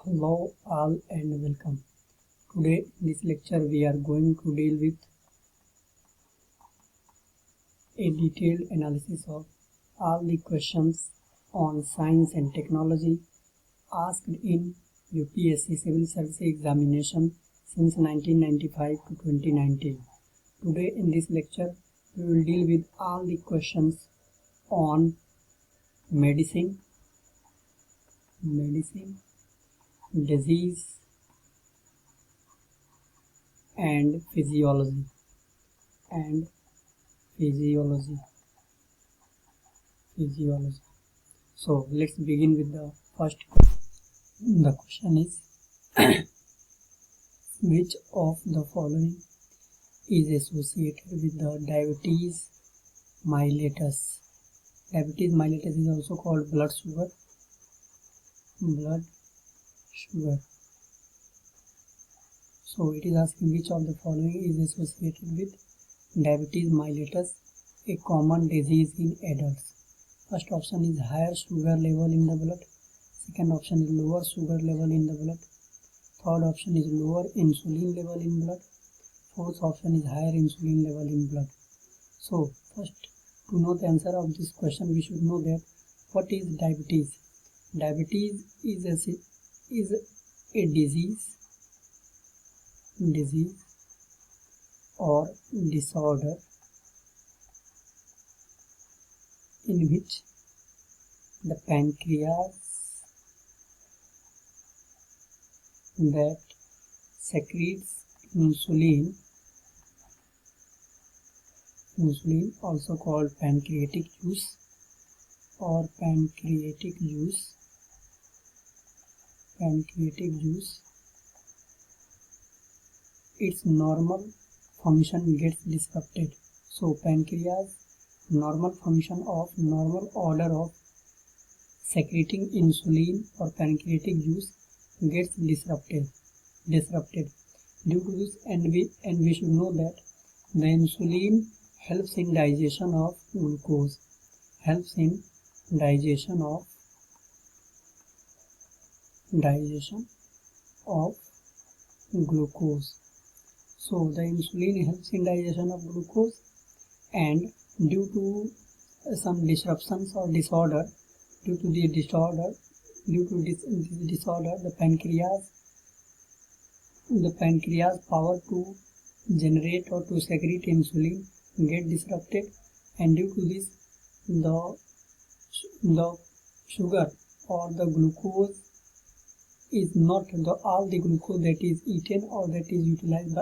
Hello all and welcome. Today in this lecture we are going to deal with a detailed analysis of all the questions on science and technology asked in UPSC Civil Service examination since 1995 to 2019. Today in this lecture we will deal with all the questions on medicine, disease and physiology. So let's begin with the first question. The question is which of the following is associated with the diabetes mellitus? Diabetes mellitus is also called blood sugar. So it is asking which of the following is associated with diabetes mellitus, a common disease in adults. First option is higher sugar level in the blood. Second option is lower sugar level in the blood. Third option is lower insulin level in blood. Fourth option is higher insulin level in blood. So first, to know the answer of this question, we should know that what is diabetes. Diabetes is a disease or disorder in which the pancreas that secretes insulin, also called pancreatic juice, its normal function gets disrupted. So pancreas normal order of secreting insulin or pancreatic juice gets disrupted. Due to this, and we should know that the insulin helps in digestion of glucose. So the insulin helps in digestion of glucose, and due to some disruptions or disorder, the pancreas power to generate or to secrete insulin get disrupted, and due to this the sugar or the glucose is not all the glucose that is eaten or that is utilized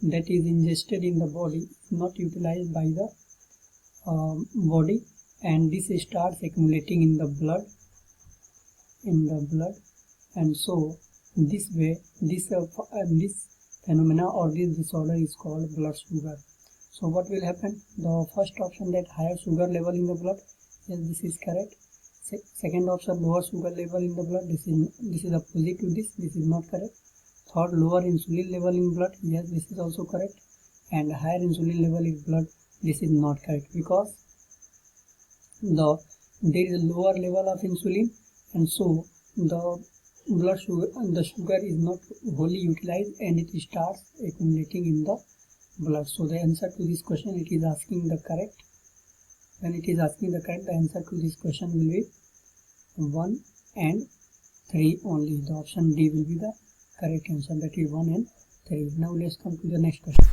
that is ingested in the body is not utilized by the body, and this starts accumulating in the blood, and so this phenomena or this disorder is called blood sugar. So what will happen? The first option, that higher sugar level in the blood, yes, this is correct. Second option, lower sugar level in the blood, this is opposite to this is not correct. Third, lower insulin level in blood, yes, this is also correct. And higher insulin level in blood, this is not correct, because there is a lower level of insulin, and so the blood sugar is not wholly utilized and it starts accumulating in the blood. So the answer to this question, it is asking the correct. When it is asking the correct, the answer to this question will be 1 and 3 only. The option D will be the correct answer, that is 1 and 3. Now let's come to the next question.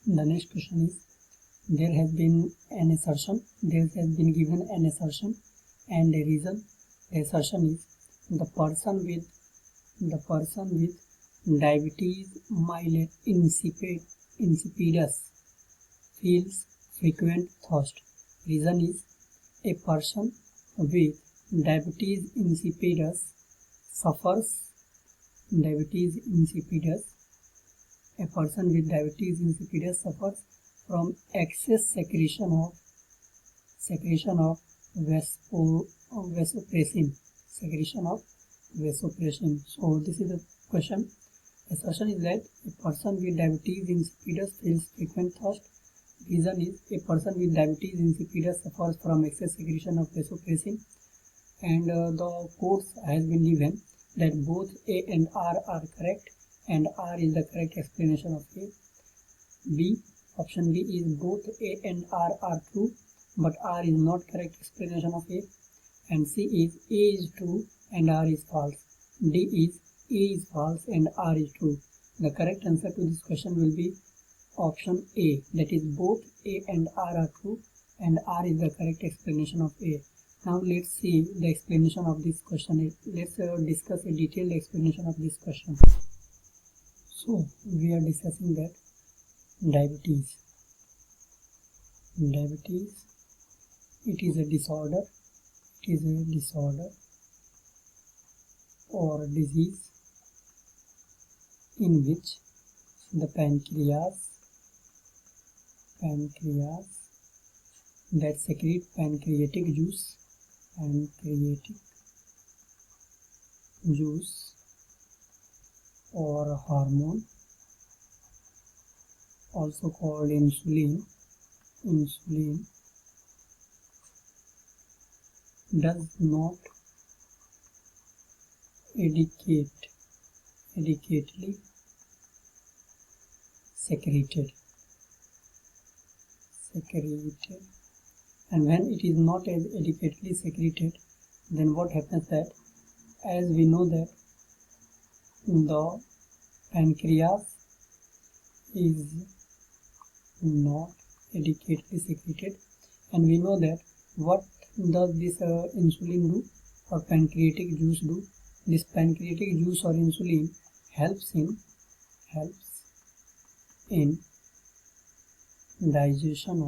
The next question is, there has been given an assertion and a reason. The assertion is, the person with diabetes insipidus feels frequent thirst. Reason is, a person with diabetes insipidus suffers from excess secretion of vasopressin. So this is the question. Assertion is that a person with diabetes insipidus feels frequent thirst. Reason is, a person with diabetes insipidus suffers from excess secretion of vasopressin. And the quotes has been given, that both A and R are correct and R is the correct explanation of A. B, option B is both A and R are true but R is not correct explanation of A. And C is A is true and R is false. D is A is false and R is true. The correct answer to this question will be option A, that is both A and R are true and R is the correct explanation of A. Now let's see the explanation of this question. Let's discuss a detailed explanation of this question. So we are discussing that diabetes. Diabetes, it is a disorder. It is a disorder or disease in which the pancreas that secrete pancreatic juice or hormone, also called insulin, does not adequately secreted, and when it is not adequately secreted, then what happens that, as we know that the pancreas is not adequately secreted, and we know that what does this insulin do or pancreatic juice do? This pancreatic juice or insulin helps in digestion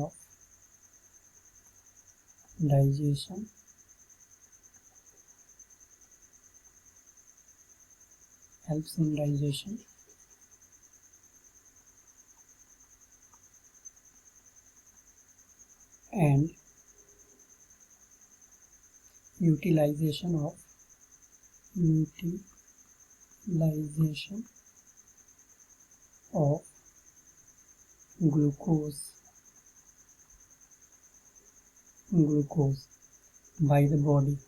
and utilization of glucose by the body.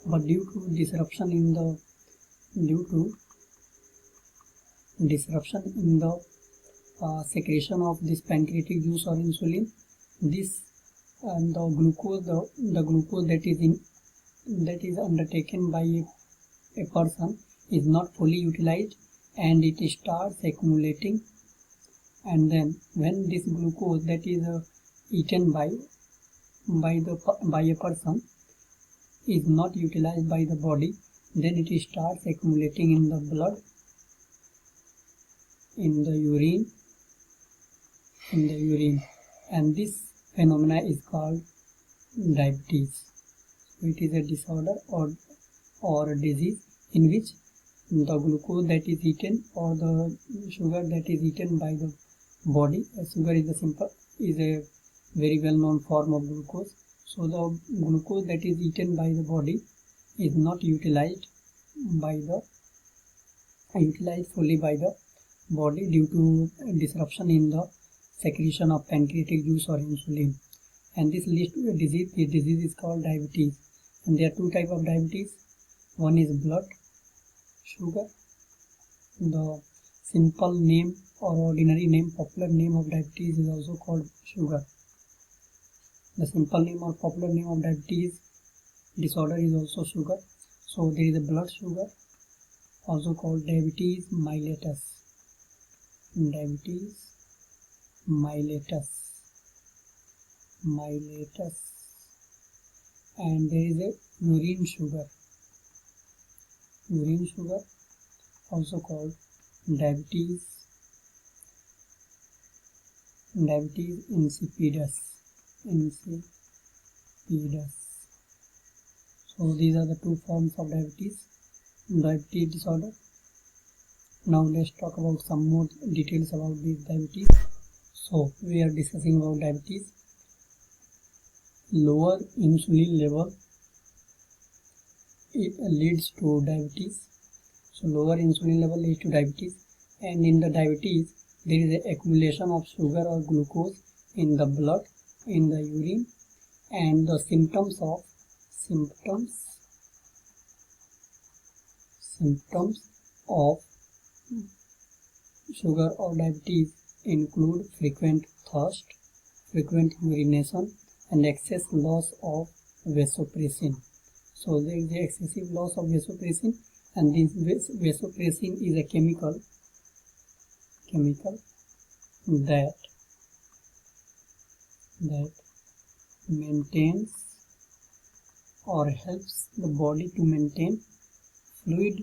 But due to disruption in the secretion of this pancreatic juice or insulin, this the glucose that is undertaken by a person is not fully utilized and it starts accumulating, and then when this glucose that is eaten by a person is not utilized by the body, then it starts accumulating in the blood, in the urine, and this phenomena is called diabetes. So it is a disorder or a disease in which the glucose that is eaten or the sugar that is eaten by the body, sugar is a very well known form of glucose, so the glucose that is eaten by the body is not utilized fully by the body due to disruption in the secretion of pancreatic juice or insulin, and this leads to a disease. The disease is called diabetes, and there are two types of diabetes. One is blood sugar. The simple name or ordinary name, popular name of diabetes is also called sugar. The simple name or popular name of diabetes disorder is also sugar. So there is a blood sugar, also called diabetes mellitus. And there is a urine sugar, also called diabetes insipidus. So these are the two forms of diabetes disorder. Now let's talk about some more details about this diabetes. So we are discussing about diabetes. Lower insulin level, it leads to diabetes. So lower insulin level leads to diabetes, and in the diabetes there is an accumulation of sugar or glucose in the blood, in the urine, and the symptoms Symptoms of sugar or diabetes include frequent thirst, frequent urination, and excess loss of vasopressin. So there is excessive loss of vasopressin, and this vasopressin is a chemical that maintains or helps the body to maintain fluid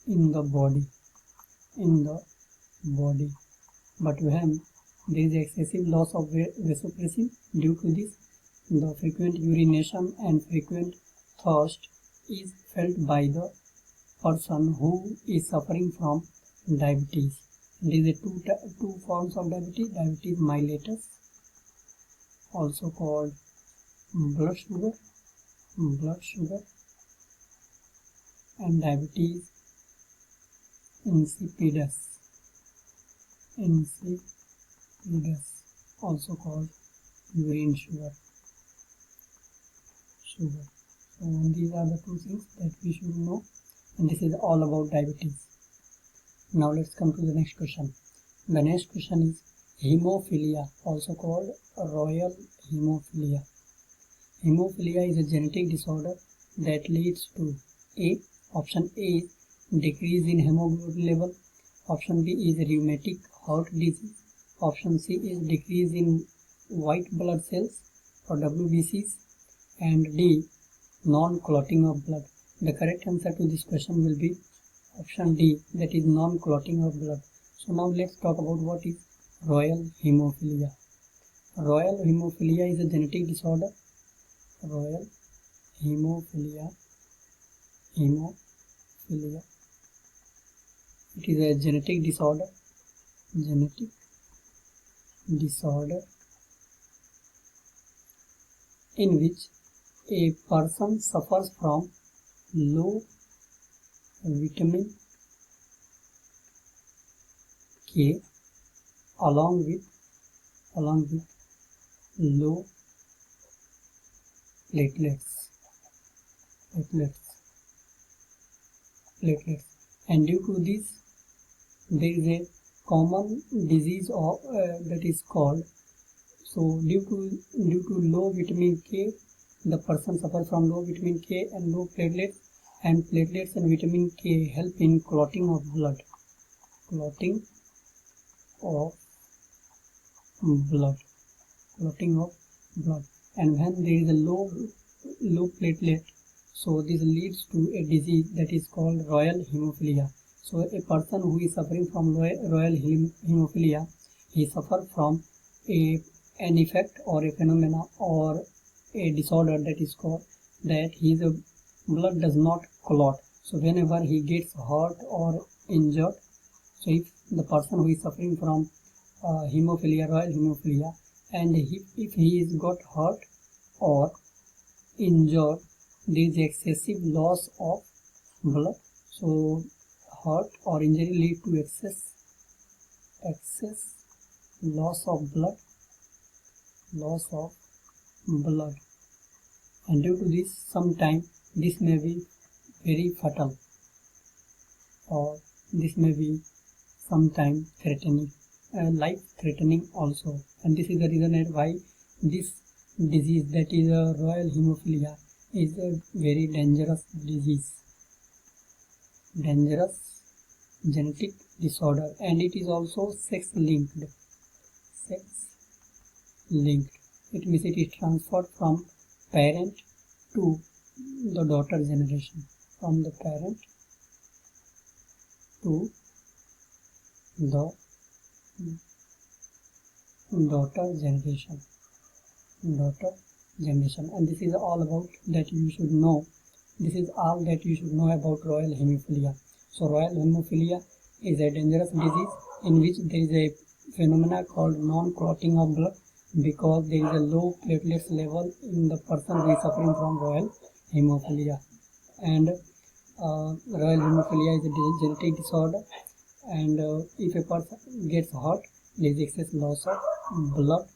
in the body. But when there is excessive loss of vasopressin, due to this the frequent urination and frequent thirst is felt by the person who is suffering from diabetes. There is two forms of diabetes mellitus, also called blood sugar, and diabetes insipidus, also called urine sugar. So these are the two things that we should know, and this is all about diabetes. Now let's come to the next question. The next question is hemophilia, also called royal hemophilia. Hemophilia is a genetic disorder that leads to option A is decrease in hemoglobin level, option B is rheumatic heart disease, option C is decrease in white blood cells or WBCs, and D non-clotting of blood. The correct answer to this question will be option D, that is non-clotting of blood. So now let's talk about what is royal hemophilia. Royal hemophilia is a genetic disorder. Royal hemophilia. It is a genetic disorder. In which a person suffers from low vitamin K along with low platelets, and due to this there is a common disease of that is called, so due to low vitamin K, the person suffers from low vitamin K and low platelets, and platelets and vitamin K help in clotting of blood, and when there is a low platelet, so this leads to a disease that is called royal hemophilia. So a person who is suffering from royal hemophilia, he suffers from an effect or a phenomena or a disorder that is called that his blood does not clot. So whenever he gets hurt or injured, so if the person who is suffering from royal hemophilia, and if he is got hurt or injured, there is excessive loss of blood. So hurt or injury lead to excess loss of blood, and due to this sometimes this may be very fatal, or this may be sometimes threatening, life threatening also. And this is the reason why this disease, that is royal hemophilia, is a very dangerous disease, dangerous genetic disorder, and it is also sex linked. It means it is transferred from parent to the daughter generation, from the parent to the daughter generation, and this is all about that you should know. This is all that you should know about royal hemophilia. So royal hemophilia is a dangerous disease in which there is a phenomena called non-clotting of blood, because there is a low platelets level in the person who is suffering from royal hemophilia. And royal hemophilia is a genetic disorder, and if a person gets hurt, there is excess loss of blood,